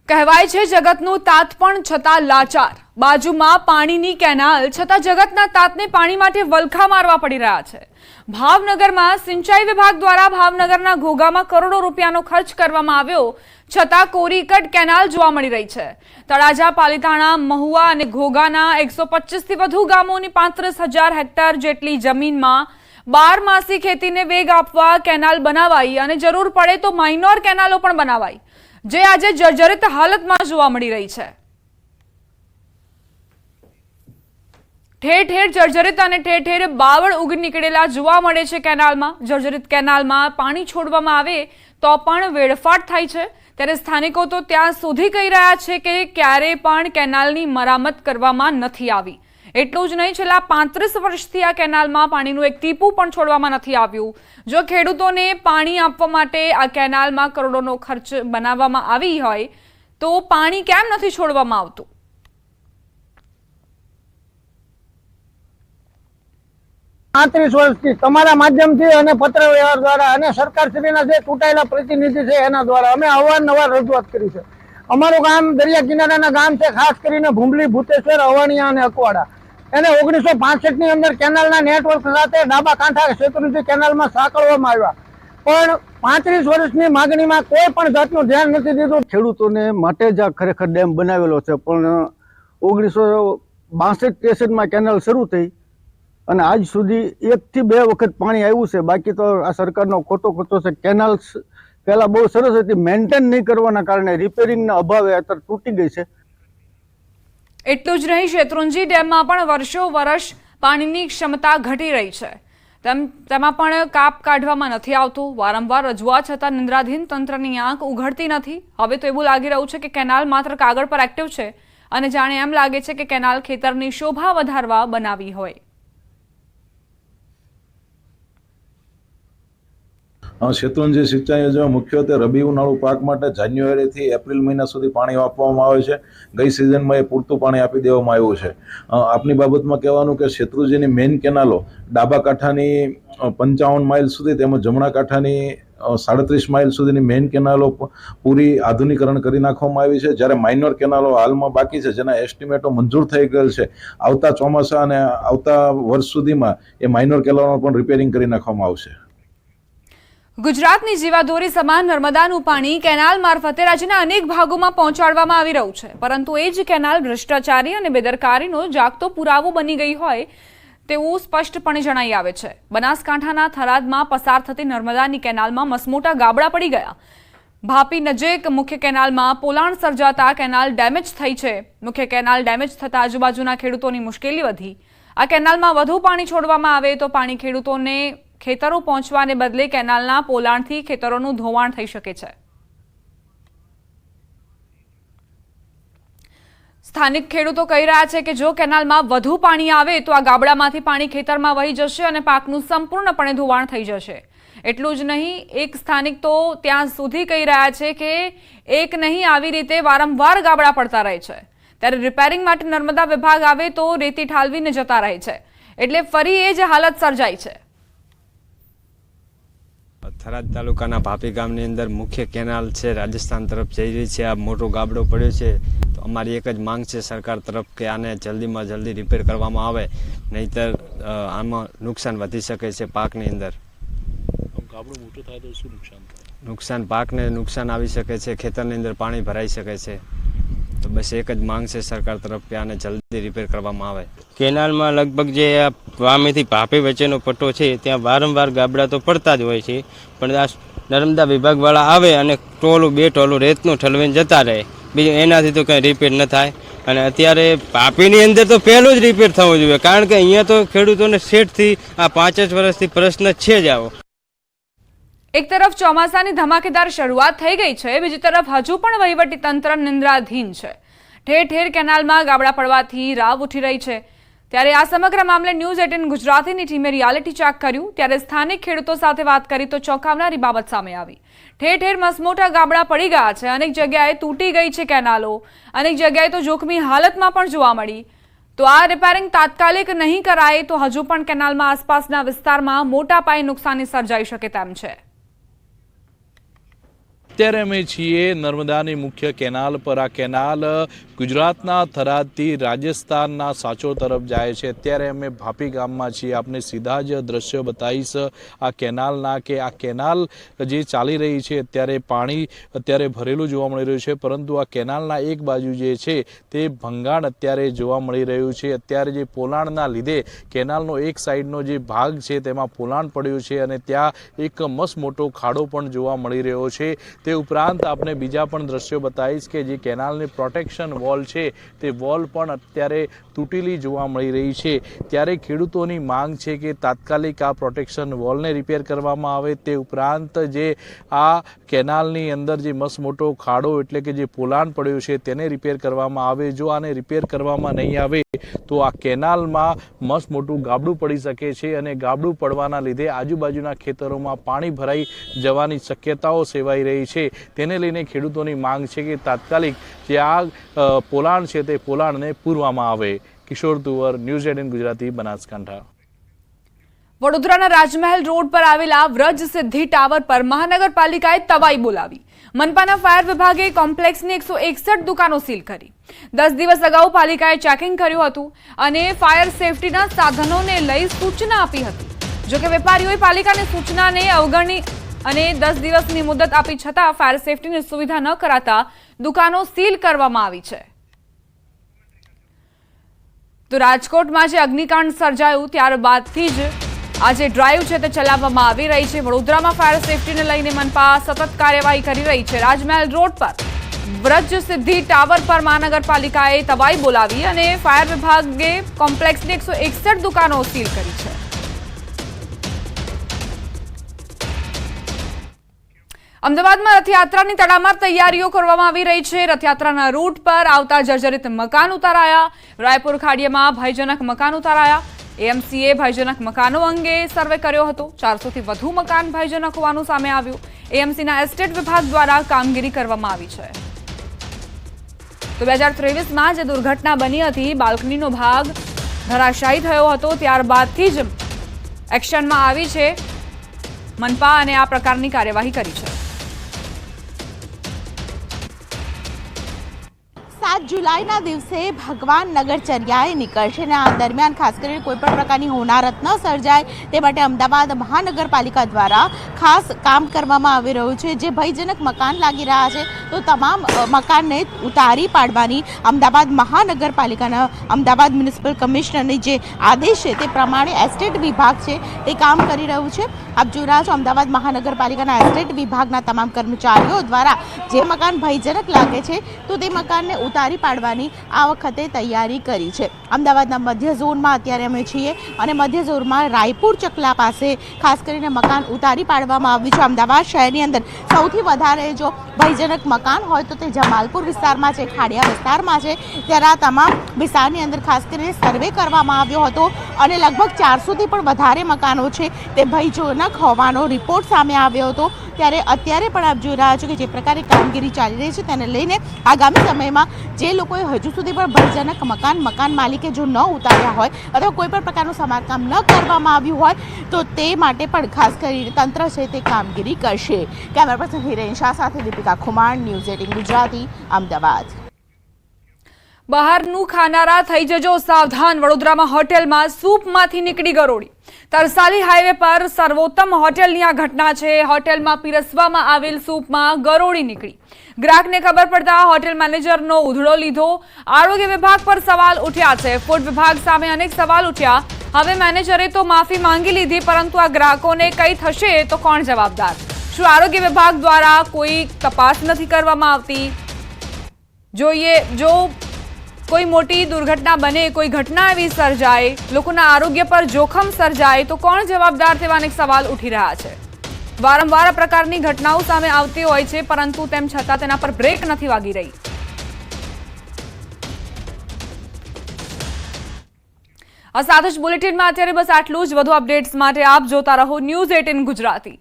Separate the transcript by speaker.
Speaker 1: કહેવાય છે જગતનું તાત પણ છતાં લાચાર। બાજુમાં પાણીની કેનાલ છતાં જગતના તાતને પાણી માટે વલખા મારવા પડી રહ્યા છે। ભાવનગરમાં સિંચાઈ વિભાગ દ્વારા ભાવનગરના ઘોઘામાં કરોડો રૂપિયાનો ખર્ચ કરવામાં આવ્યો છતાં કોરીકટ કેનાલ જોવા મળી રહી છે। તળાજા, પાલીતાણા, મહુવા અને ઘોઘાના 125 થી વધુ ગામોની 35,000 હેક્ટર જેટલી જમીનમાં 12 માસી ખેતીને વેગ આપવા કેનાલ બનાવાઈ અને જરૂર પડે તો માઇનોર કેનાલો પણ બનાવાઈ, જે આજે જર્જરિત હાલતમાં જોવા મળી રહી છે। ઠેર ઠેર જર્જરિત અને ઠેર ઠેર બાવળ ઉગી નીકળેલા જોવા મળે છે। કેનાલમાં જર્જરિત કેનાલમાં પાણી છોડવામાં આવે તો પણ વેડફાટ થાય છે, ત્યારે સ્થાનિકો તો ત્યાં સુધી કહી રહ્યા છે કે ક્યારે પણ કેનાલની મરામત કરવામાં નથી આવી। એટલું જ નહીં, છેલ્લા 35 વર્ષથી આ કેનાલમાં પાણીનું એક ટીપું પણ છોડવામાં નથી આવ્યું। જો ખેડૂતોને પાણી આપવા માટે આ કેનાલમાં કરોડોનો ખર્ચ બનાવવામાં આવી હોય તો પાણી કેમ નથી છોડવામાં આવતું?
Speaker 2: વર્ષથી તમારા માધ્યમથી અને પત્ર વ્યવહાર દ્વારા અને સરકારશ્રીના જે ચૂંટાયેલા પ્રતિનિધિ છે એના દ્વારા અમે અવારનવાર રજૂઆત કરી છે। અમારું ગામ દરિયા કિનારાના ગામ છે, ખાસ કરીને ભૂંબલી, ભૂતેશ્વર, અવાણિયા અને અકવાડા। એને 1965 ની અંદર કેનાલના નેટવર્ક સાથે ડાબા કાંઠા શેત્રુંજી કેનાલમાં સાંકળવામાં આવ્યા, પણ 35 વર્ષની માગણીમાં કોઈ પણ જાતનું ધ્યાન નથી દીધું।
Speaker 3: ખેડૂતોને માટે જ આ ખરેખર ડેમ બનાવેલો છે, પણ 1962-63માં કેનાલ શરૂ થઈ અને આજ સુધી 1 થી 2 વખત પાણી આવ્યું છે। બાકી તો આ સરકારનો ખોટો ખર્ચો છે। કેનાલ પહેલા બહુ સરસ હતી, મેન્ટેન નહીં કરવાના કારણે રિપેરિંગના અભાવે અત્યારે તૂટી ગઈ છે।
Speaker 1: એટલું જ નહીં, શેત્રુંજી ડેમમાં પણ વર્ષો વર્ષ પાણીની ક્ષમતા ઘટી રહી છે, તેમાં પણ કાપ કાઢવામાં નથી આવતું। વારંવાર રજૂઆત છતાં નિંદ્રાધીન તંત્રની આંખ ઉઘડતી નથી। હવે તો એવું લાગી રહ્યું છે કે કેનાલ માત્ર કાગળ પર એક્ટિવ છે અને જાણે એમ લાગે છે કે કેનાલ ખેતરની શોભા વધારવા બનાવી હોય।
Speaker 4: શેત્રુંજી સિંચાઈ યોજના મુખ્યત્વે રબી ઉનાળુ પાક માટે જાન્યુઆરીથી એપ્રિલ મહિના સુધી પાણી આપવામાં આવે છે। ગઈ સિઝનમાં એ પૂરતું પાણી આપી દેવામાં આવ્યું છે। આપની બાબતમાં કહેવાનું કે શેત્રુંજીની મેઇન કેનાલો ડાબા કાંઠાની 55 માઇલ સુધી તેમજ જમણા કાંઠાની 37 માઇલ સુધીની મેઇન કેનાલો પૂરી આધુનિકરણ કરી નાખવામાં આવી છે, જ્યારે માઇનોર કેનાલો હાલમાં બાકી છે, જેના એસ્ટિમેટો મંજૂર થઈ ગયેલ છે। આવતા ચોમાસા અને આવતા વર્ષ સુધીમાં એ માઇનોર કેનાલો પણ રિપેરિંગ કરી નાખવામાં આવશે।
Speaker 1: ગુજરાતની જીવાદોરી સમાન નર્મદાનું પાણી કેનાલ મારફતે રાજ્યના અનેક ભાગોમાં પહોંચાડવામાં આવી રહ્યું છે, પરંતુ એ જ કેનાલ ભ્રષ્ટાચારી અને બેદરકારીનો જાગતો પુરાવો બની ગઈ હોય તેવું સ્પષ્ટપણે જણાઈ આવે છે। બનાસકાંઠાના થરાદમાં પસાર થતી નર્મદાની કેનાલમાં મસમોટા ગાબડા પડી ગયા। ભાપી નજીક મુખ્ય કેનાલમાં પોલાણ સર્જાતા કેનાલ ડેમેજ થઈ છે। મુખ્ય કેનાલ ડેમેજ થતા આજુબાજુના ખેડૂતોની મુશ્કેલી વધી। આ કેનાલમાં વધુ પાણી છોડવામાં આવે તો પાણી ખેડૂતોને ખેતરો પહોંચવાને બદલે કેનાલના પોલાણથી ખેતરોનું ધોવાણ થઈ શકે છે। સ્થાનિક ખેડૂતો કહી રહ્યા છે કે જો કેનાલમાં વધુ પાણી આવે તો આ ગાબડામાંથી પાણી ખેતરમાં વહી જશે અને પાકનું સંપૂર્ણપણે ધોવાણ થઈ જશે। એટલું જ નહીં, એક સ્થાનિક તો ત્યાં સુધી કહી રહ્યા છે કે એક નહીં, આવી રીતે વારંવાર ગાબડા પડતા રહે છે, ત્યારે રિપેરિંગ માટે નર્મદા વિભાગ આવે તો રેતી ઠાલવીને જતા રહે છે, એટલે ફરી એ જ હાલત સર્જાઈ છે।
Speaker 5: થરાદ તાલુકાના ભાપી ગામની અંદર મુખ્ય કેનાલ છે, રાજસ્થાન તરફ જઈ રહી છે। આ મોટો ગાબડો પડ્યો છે, તો અમારી એક જ માંગ છે સરકાર તરફ કે આને જલ્દીમાં જલ્દી રિપેર કરવામાં આવે, નહીંતર આમાં નુકસાન વધી શકે છે પાકની અંદર।
Speaker 6: ગાબડો મોટો થાય તો શું નુકસાન થાય?
Speaker 5: નુકસાન, પાકને નુકસાન આવી શકે છે, ખેતરની અંદર પાણી ભરાઈ શકે છે। તો બસ એક જ માંગ છે સરકાર તરફ કે આને જલ્દી રિપેર કરવામાં આવે।
Speaker 7: કેનાલમાં લગભગ જે વામેથી ભાપી વચ્ચેનો પટ્ટો છે ત્યાં વારંવાર ગાબડા તો પડતા જ હોય છે, પણ આ નર્મદા વિભાગવાળા આવે અને ટોલું 2 ટોલું રેતનું ઠલવીને જતા રહે, બીજું એનાથી તો કંઈ રિપેર ન થાય। અને અત્યારે ભાપીની અંદર તો પહેલું જ રિપેર થવું જોઈએ, કારણ કે અહીંયા તો ખેડૂતોને શેઠથી આ 5 વર્ષથી પ્રશ્ન છે જ આવો।
Speaker 1: એક તરફ ચોમાસાની ધમાકેદાર શરૂઆત થઈ ગઈ છે, બીજી તરફ હજુ પણ વહીવટી તંત્ર નિંદ્રાધીન છે। ઠેર ઠેર કેનાલમાં ગાબડા પડવાથી રાવ ઉઠી રહી છે, ત્યારે આ સમગ્ર મામલે ન્યૂઝ 18 ગુજરાતીની ટીમે રિયાલિટી ચેક કર્યું, ત્યારે સ્થાનિક ખેડૂતો સાથે વાત કરી તો ચોંકાવનારી બાબત સામે આવી। ઠેર ઠેર મસમોટા ગાબડા પડી ગયા છે, અનેક જગ્યાએ તૂટી ગઈ છે કેનાલો, અનેક જગ્યાએ તો જોખમી હાલતમાં પણ જોવા મળી। તો આ રિપેરિંગ તાત્કાલિક નહીં કરાય તો હજુ પણ કેનાલમાં આસપાસના વિસ્તારમાં મોટા પાયે નુકસાની સર્જાઈ શકે તેમ છે।
Speaker 6: અત્યારે અમે છીએ નર્મદાની મુખ્ય કેનાલ પર। આ કેનાલ ગુજરાતના થરાદથી રાજસ્થાનના સાચોર તરફ જાય છે। અત્યારે અમે ભાપી ગામમાં છીએ। આપને સીધા જ દ્રશ્યો બતાવીશ આ કેનાલના કે આ કેનાલ જે ચાલી રહી છે અત્યારે પાણી અત્યારે ભરેલું જોવા મળી રહ્યું છે, પરંતુ આ કેનાલના એક બાજુ જે છે તે ભંગાણ અત્યારે જોવા મળી રહ્યું છે। અત્યારે જે પોલાણના લીધે કેનાલનો એક સાઈડનો જે ભાગ છે તેમાં પોલાણ પડ્યું છે અને ત્યાં એક મસ્ત મોટો ખાડો પણ જોવા મળી રહ્યો છે। તે ઉપરાંત આપણે બીજા પણ દ્રશ્યો બતાવીશ કે જે કેનાલની પ્રોટેક્શન વોલ છે તે વોલ પણ અત્યારે તૂટેલી જોવા મળી રહી છે। ત્યારે ખેડૂતોની માંગ છે કે તાત્કાલિક આ પ્રોટેક્શન વોલને રિપેર કરવામાં આવે। તે ઉપરાંત જે આ કેનાલની અંદર જે મસ્ત મોટો ખાડો એટલે કે જે પોલાણ પડ્યું છે તેને રિપેર કરવામાં આવે। જો આને રિપેર કરવામાં નહીં આવે તો આ કેનાલમાં મસ્ત મોટું ગાબડું પડી શકે છે અને ગાબડું પડવાના લીધે આજુબાજુના ખેતરોમાં પાણી ભરાઈ જવાની શક્યતાઓ સેવાઈ રહી છે। તેને લઈને ખેડૂતોની માંગ છે કે તાત્કાલિક જે આ પોલાણ છે તે પોલાણને પૂરવામાં આવે। કિશોર તુવર, ન્યૂઝ 18 ગુજરાતી, બનાસકાંઠા।
Speaker 1: વડોદરાના રાજમહેલ રોડ પર આવેલા વ્રજ સિદ્ધિ ટાવર પર મહાનગરપાલિકાએ તવાઈ બોલાવી। મનપાના ફાયર વિભાગે કોમ્પ્લેક્સની 161 દુકાનો સીલ કરી। 10 દિવસ અગાઉ પાલિકાએ ચેકિંગ કર્યું હતું અને ફાયર સેફટીના સાધનોને લઈ સૂચના આપી હતી। જોકે વેપારીઓએ પાલિકાની સૂચનાને અવગણી અને 10 દિવસની મુદત આપી છતાં ફાયર સેફટીની સુવિધા ન કરાતા દુકાનો સીલ કરવામાં આવી છે। તો રાજકોટમાં જે અગ્નિકાંડ સર્જાયું ત્યારબાદથી જ આજે ડ્રાઈવ છે તે ચલાવવામાં આવી રહી છે। વડોદરામાં ફાયર સેફટીને લઈને મનપા સતત કાર્યવાહી કરી રહી છે। રાજમહેલ રોડ પર વ્રજ સિદ્ધિ ટાવર પર મહાનગરપાલિકાએ તવાઈ બોલાવી અને ફાયર વિભાગે કોમ્પ્લેક્સની 161 દુકાનો સીલ કરી છે। અમદાવાદમાં રથયાત્રાની તડામાર તૈયારીઓ કરવામાં આવી રહી છે। રથયાત્રાના રૂટ પર આવતા જર્જરિત મકાન ઉતારાયા। રાયપુર ખાડીયામાં ભયજનક મકાન ઉતારાયા। એએમસીએ ભયજનક મકાનો અંગે સર્વે કર્યો હતો। 400 થી વધુ મકાન ભયજનક હોવાનું સામે આવ્યું। એએમસીના એસ્ટેટ વિભાગ દ્વારા કામગીરી કરવામાં આવી છે। તો 2023માં જે દુર્ઘટના બની હતી, બાલ્કનીનો ભાગ ધરાશાયી થયો હતો, ત્યારબાદથી જ એક્શનમાં આવી છે મનપા અને આ પ્રકારની કાર્યવાહી કરી છે।
Speaker 8: 7 જુલાઈના દિવસે ભગવાન નગરચર્યાએ નીકળશે અને આ દરમિયાન ખાસ કરીને કોઈપણ પ્રકારની હોનારત ન સર્જાય તે માટે અમદાવાદ મહાનગરપાલિકા દ્વારા ખાસ કામ કરવામાં આવી રહ્યું છે। જે ભયજનક મકાન લાગી રહ્યા છે તો તમામ મકાનને ઉતારી પાડવાની અમદાવાદ મહાનગરપાલિકાના અમદાવાદ મ્યુનિસિપલ કમિશનરની જે આદેશ છે તે પ્રમાણે એસ્ટેટ વિભાગ છે તે કામ કરી રહ્યું છે। આપ જોઈ રહ્યા છો અમદાવાદ મહાનગરપાલિકાના એસ્ટેટ વિભાગના તમામ કર્મચારીઓ દ્વારા જે મકાન ભયજનક લાગે છે તો તે મકાનને ઉતારી પાડવાની આ વખતે તૈયારી કરી છે। અમદાવાદના મધ્ય ઝોનમાં અત્યારે અમે છીએ અને મધ્ય ઝોનમાં રાયપુર ચકલા પાસે ખાસ કરીને મકાન ઉતારી પાડવામાં આવ્યું છે। અમદાવાદ શહેરની અંદર સૌથી વધારે જો ભયજનક મકાન હોય તો તે જમાલપુર વિસ્તારમાં છે, ખાડિયા વિસ્તારમાં છે। ત્યારે આ તમામ વિસ્તારની અંદર ખાસ કરીને સર્વે કરવામાં આવ્યો હતો અને લગભગ 400થી પણ વધારે મકાનો છે તે ભયજનક હોવાનો રિપોર્ટ સામે આવ્યો હતો। ત્યારે અત્યારે પણ આપ જોઈ રહ્યા છો કે જે પ્રકારે કામગીરી ચાલી રહી છે તેને લઈને આગામી સમયમાં જે લોકોએ હજુ સુધી પણ ભયજનક મકાન માલિકે જો ન ઉતાર્યા હોય અથવા કોઈ પણ પ્રકારનું સમારકામ ન કરવામાં આવ્યું હોય તો તે માટે પણ ખાસ કરીને તંત્ર છે તે કામગીરી કરશે। કેમેરા પર્સન હિરેન શાહ સાથે દીપિકા ખુમાર, ન્યૂઝ 18 ગુજરાતી, અમદાવાદ।
Speaker 1: બહારનું ખાનારા થઈ જજો સાવધાન। વડોદરામાં હોટેલમાં સૂપમાંથી નીકળી ગરોળી। તરસાલી હાઈવે પર સર્વોત્તમ હોટેલની આ ઘટના છે। હોટેલમાં પીરસવામાં આવેલ સૂપમાં ગરોળી નીકળી। ગ્રાહકને ખબર પડતા હોટેલ મેનેજરનો ઉધડો લીધો। આરોગ્ય વિભાગ પર સવાલ ઉઠ્યા છે। ફૂડ વિભાગ સામે અનેક સવાલ ઉઠ્યા। હવે મેનેજરે તો માફી માંગી લીધી, પરંતુ આ ગ્રાહકોને કંઈ થશે તો કોણ જવાબદાર? શું આરોગ્ય વિભાગ દ્વારા કોઈ તપાસ નથી કરવામાં આવતી? જોઈએ, જો કોઈ મોટી દુર્ઘટના બને, કોઈ ઘટના એવી સર્જાય, લોકોના આરોગ્ય પર જોખમ સર્જાય તો કોણ જવાબદાર? તેવા અનેક સવાલ ઉઠી રહ્યા છે। વારંવાર આ પ્રકારની ઘટનાઓ સામે આવતી હોય છે, પરંતુ તેમ છતાં તેના પર બ્રેક નથી વાગી રહી। આ સાથે જ બુલેટિનમાં અત્યારે બસ આટલું જ। વધુ અપડેટ્સ માટે આપ જોતા રહો ન્યૂઝ 18 ગુજરાતી।